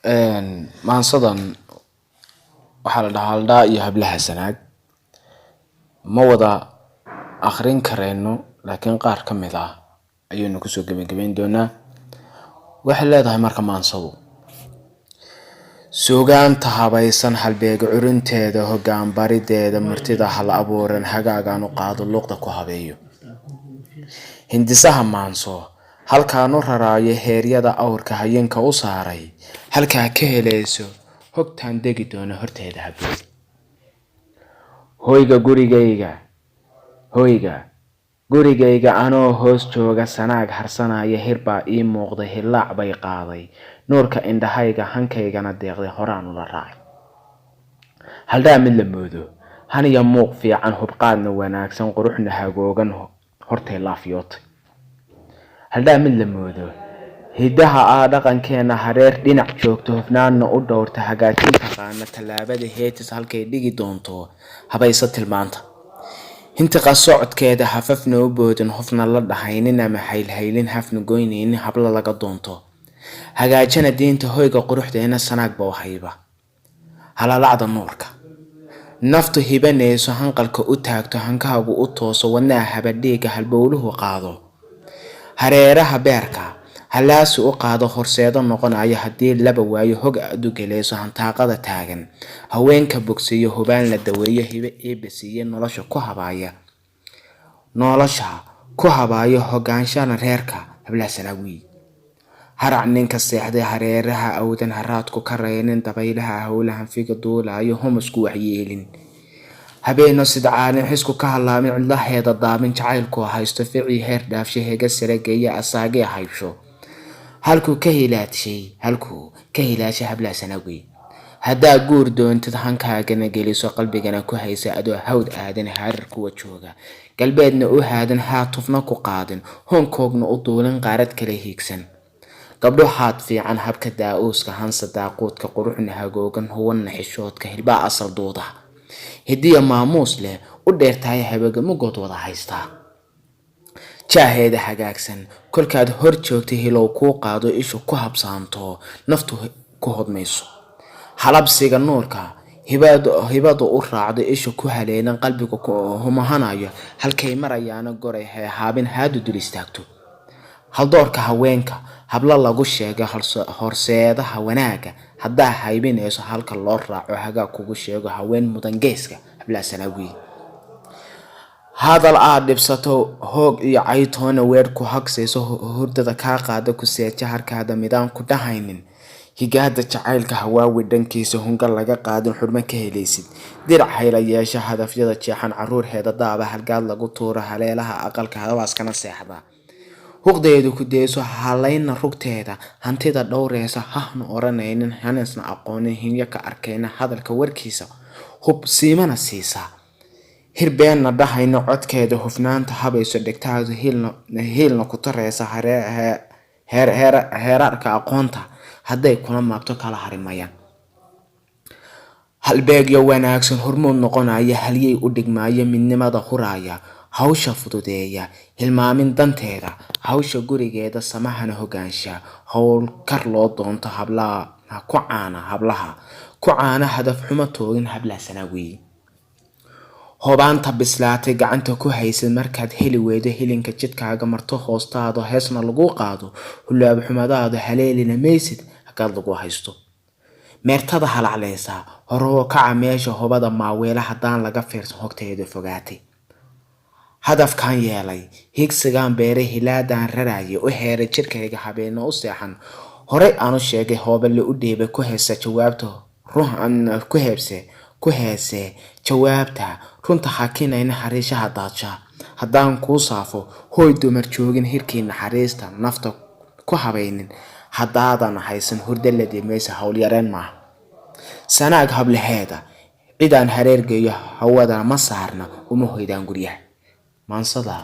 maansadan waxaa la dhahaa haldhaa iyo hablaha sanaag ma wada akhrin kareyno laakiin qaar ka mid ah ayaynu kusoo gabagabayn doonaa. waxay leedahay marka maansadu suugaanta habaysan halbeeg curinteeda hoggaan barideeda martida hal abuuran hagaagaan u qaado luqda ku habeeyo hindisaha maanso halkaanu raraayo heeryada awrka hayeenka u saaray halkaa ka helayso hogtaan degi doona horteeda habeen hoyga anoo hoos jooga sanaag harsanaya hirbaa ii muuqday hillaac bay qaaday nuurka indhahayga hankaygana deeqday horaan ula raacay haldhaa mid la moodo haniya muuq fiican hubqaadna wanaagsan quruxna hagoogan hortay laafiyootay haldhaa mid la moodo hidaha dhaqankeena hareer dhinac joogto hufnaanna u dhowrta hagaajin taqaana tallaabada heetis halkay dhigi doonto habaysa tilmaanta hintiqa socodkeeda hafafna u boodin hofna la dhahaynin ama haylhaylin hafna goynaynin habla laga doonto hagaajina diinta hoyga quruxdeena sanaagba u hayba halalacda nuurka naftu hibanayso hanqalka u taagto hankaagu u tooso wadnaha habadhiiga halbowluhu qaado hareeraha beerka halaasi u qaado horseedo noqonayo haddii laba waayo hog aad u gelayso hantaaqada taagan haweenka bogsiyo hubaan la daweeyo hibe eebasiiye nolosha ku habaayo hogaanshana reerka hablaha sanaawiy harac ninka seexday hareeraha awdan haraadku ka reynin dabaylaha howlahan figa duulaayo humusku waxyeelin habeeno sidcaalin xisku ka halaamin cidlaheeda daabin jacaylku haysto ficii heer dhaafshay hega sarageeya asaagee haybsho halkuu ka hilaashay hablaha sanaawiy haddaa guur doontid hankaagana geliso qalbigana ku haysa adoo hawd aadan harar kuwa jooga galbeedna u haadan haatufna ku qaadin honkoogna u duulin qaarad kala hiigsan gabdho haad fiican habka daa'uuska hansa daaquudka quruxna hagoogan huwanna xishoodka hilbaa asal duuda hidiya maamuus leh u dheertahay habagamugood wada haystaa jaaheeda hagaagsan kolkaad hor joogtay hilow kuu qaado ishu ku habsaanto naftu ku hodmayso halabsiga nuurka hibadu u raacdo isha ku haleelan qalbiga humahanayo halkay marayaana goray haabin haadu dul istaagto haldoorka haweenka habla lagu sheego horseedaha wanaaga haddaa haybinayso halka loo raaco hagaa kugu sheego haween mudan geeska hablaha sanaawiy hadal aad dhibsato hoog iyo caytoona weer ku hagsayso hurdada kaa qaada ku seeja harkaada midaan ku dhahaynin higaada jacaylka hawaawi dhankiisa hunga laga qaadin xurmo ka helaysid dirac hayla yeesha hadafyada jeexan caruurheeda daaba halgaad lagu tuuro haleelaha aqalka hadabaaskana seexda huqdeedu ku deyso halayna rugteeda hantida dhowreysa hahna oranaynin hanisna aqoonin hinyo ka arkayna hadalka warkiisa hub siimana siisa hirbeenna dhahayna codkeeda hufnaanta habayso dhegtaadu hiilna ku tareysa heerarka aqoonta hadday kula maabto kala harimayaan halbeegyo wanaagsan hormood noqonaya halyay u dhigmaayo midnimada huraaya hawsha fududeeya hilmaamin danteeda hawsha gurigeeda samahana hogaansha howlkar loo doonto hablaha ku caana hadaf xumo toogin hablaha sanaawiy hobaanta bislaatay gacanta ku haysid markaad heli weydo hilinka jidkaaga marto hoostaada heesna lagu qaado hulaab xumadaada haleelina maysid hagaad lagu haysto meertada halacleysa horoo kaca meesha hobada maaweela haddaan laga fiirsan hogteeda fogaatay hadafkan yeelay higsigaan beeray hilaadaan rarayay u heeray jirkayga habeena u seexan horey aanu sheegay hoobale u dheebay ku heesa jawaabta ku heese jawaabta runta hakinayna xariishaha daadsha haddaan kuu saafo hooy dumar joogin hirkii naxariista nafta ku habaynin haddaadan haysan hurda la dimaysa howlyareen maaha sanaag hablaheeda cidaan hareergeeyo hawada ma saarna uma hoydaan guryaha maansada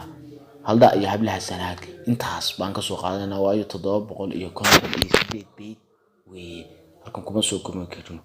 haldhaa iyo hablaha sanaag intaas baan ka soo qaadanaa waayo 758 beyd weye halkan kuma soo gurmi karno